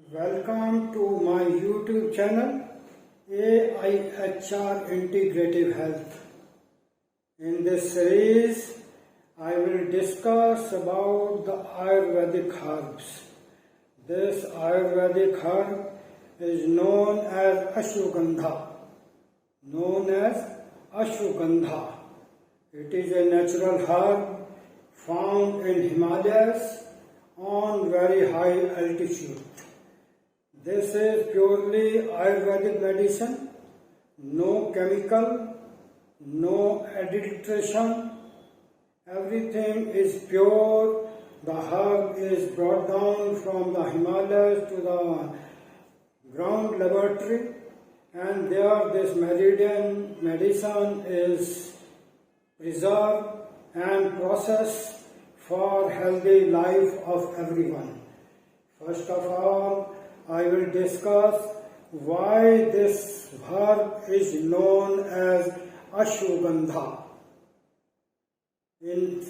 Welcome to my YouTube channel AIHR Integrative Health. In this series, I will discuss about the Ayurvedic herbs. This Ayurvedic herb is known as Ashwagandha. It is a natural herb found in Himalayas on very high altitude. This is purely Ayurvedic medicine, no chemical, no adulteration, everything is pure. The herb is brought down from the Himalayas to the ground laboratory, and there this medicine is preserved and processed for healthy life of everyone. First of all, I will discuss why this herb is known as Ashwagandha. In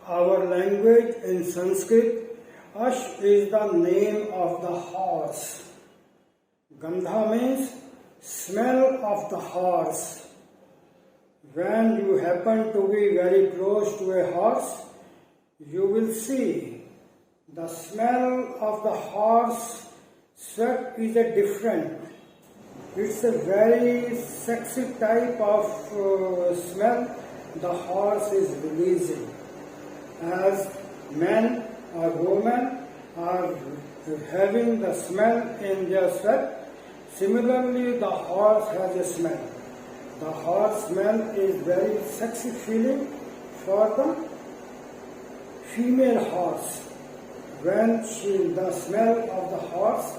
our language, in Sanskrit, Ash is the name of the horse. Gandha means smell of the horse. When you happen to be very close to a horse, you will see the smell of the horse sweat is a different. It's a very sexy type of smell the horse is releasing. As men or women are having the smell in their sweat, similarly the horse has a smell. The horse smell is very sexy feeling for the female horse. When the smell of the horse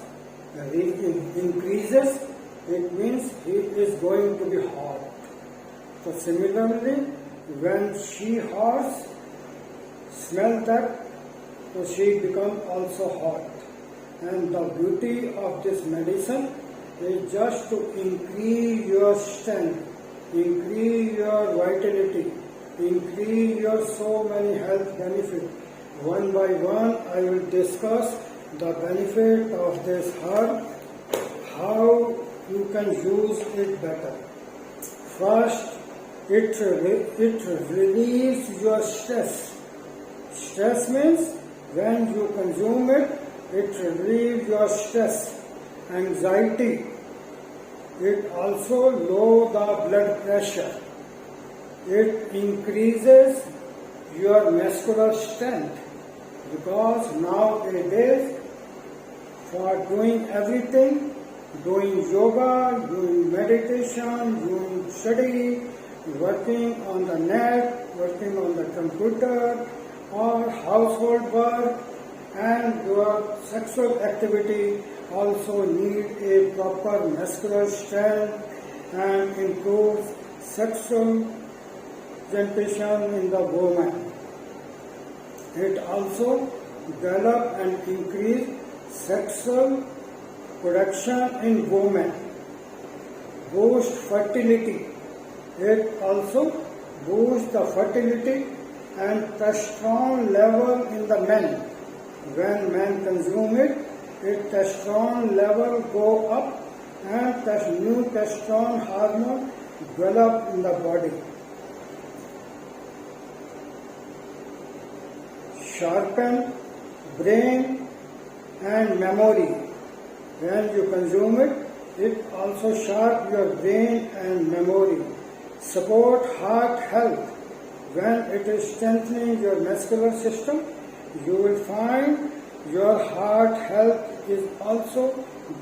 increases, it means he is going to be hot. So similarly, when she horse smell that, so she becomes also hot. And the beauty of this medicine is just to increase your strength, increase your vitality, increase your so many health benefits. One by one, I will discuss the benefit of this herb, how you can use it better. First, it relieves your stress. Stress means when you consume it, it relieves your stress, anxiety. It also lowers the blood pressure. It increases your muscular strength, because nowadays for doing everything, doing yoga, doing meditation, doing study, working on the net, working on the computer, or household work, and your sexual activity also need a proper muscular strength and improve sexual presentation in the woman. It also develop and increase sexual production in women, boost fertility. It also boosts the fertility and testosterone level in the men. When men consume it, testosterone level go up and new testosterone hormone develop in the body. Sharpen brain and memory. When you consume it, it also sharpens your brain and memory. Support heart health. When it is strengthening your muscular system, you will find your heart health is also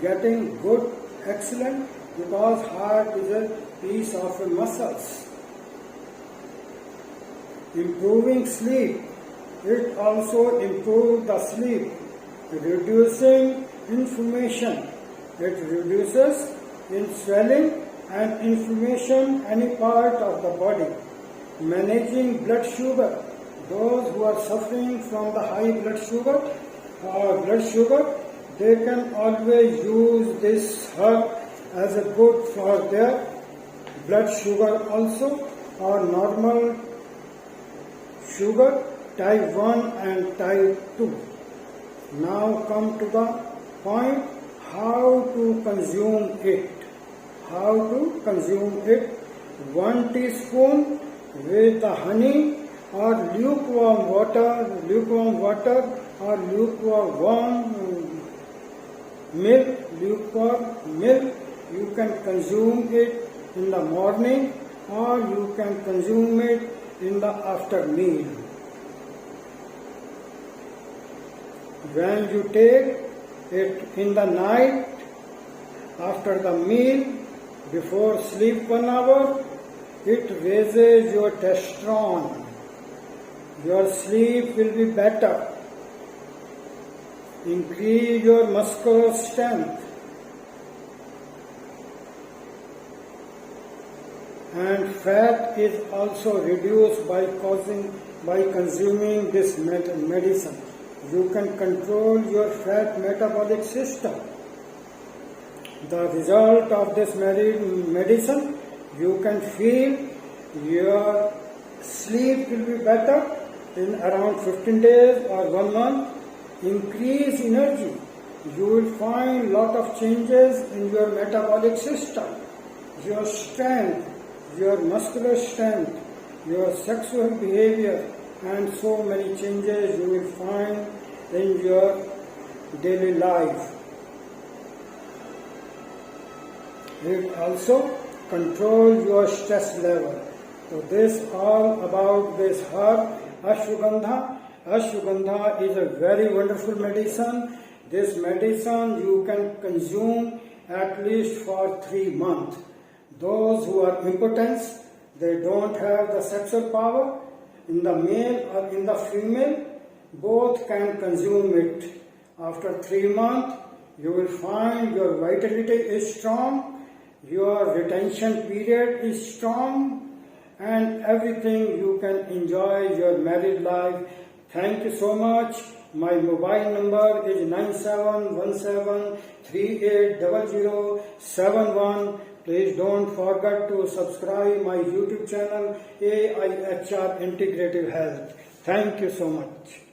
getting good, excellent, because heart is a piece of muscles. Improving sleep. It also improves the sleep, reducing inflammation. It reduces in swelling and inflammation any part of the body. Managing blood sugar. Those who are suffering from the high blood sugar, they can always use this herb as a good for their blood sugar also, or normal sugar, type 1 and type 2. Now come to the point how to consume it. How to consume it? 1 teaspoon with the honey or lukewarm water or lukewarm milk. You can consume it in the morning or you can consume it in the after meal. When you take it in the night after the meal, before sleep 1 hour, it raises your testosterone. Your sleep will be better. Increase your muscular strength. And fat is also reduced by consuming this medicine. You can control your fat metabolic system. The result of this medicine, you can feel your sleep will be better in around 15 days or 1 month. Increase energy. You will find lot of changes in your metabolic system, your strength, your muscular strength, your sexual behavior, and so many changes you will find in your daily life. It also controls your stress level. So this all about this herb, Ashwagandha. Ashwagandha is a very wonderful medicine. This medicine you can consume at least for 3 months. Those who are impotent, they don't have the sexual power, in the male or in the female, both can consume it. After 3 months, you will find your vitality is strong, your retention period is strong, and everything you can enjoy your married life. Thank you so much. My mobile number is 9717380071. Please don't forget to subscribe my YouTube channel AIHR Integrative Health. Thank you so much.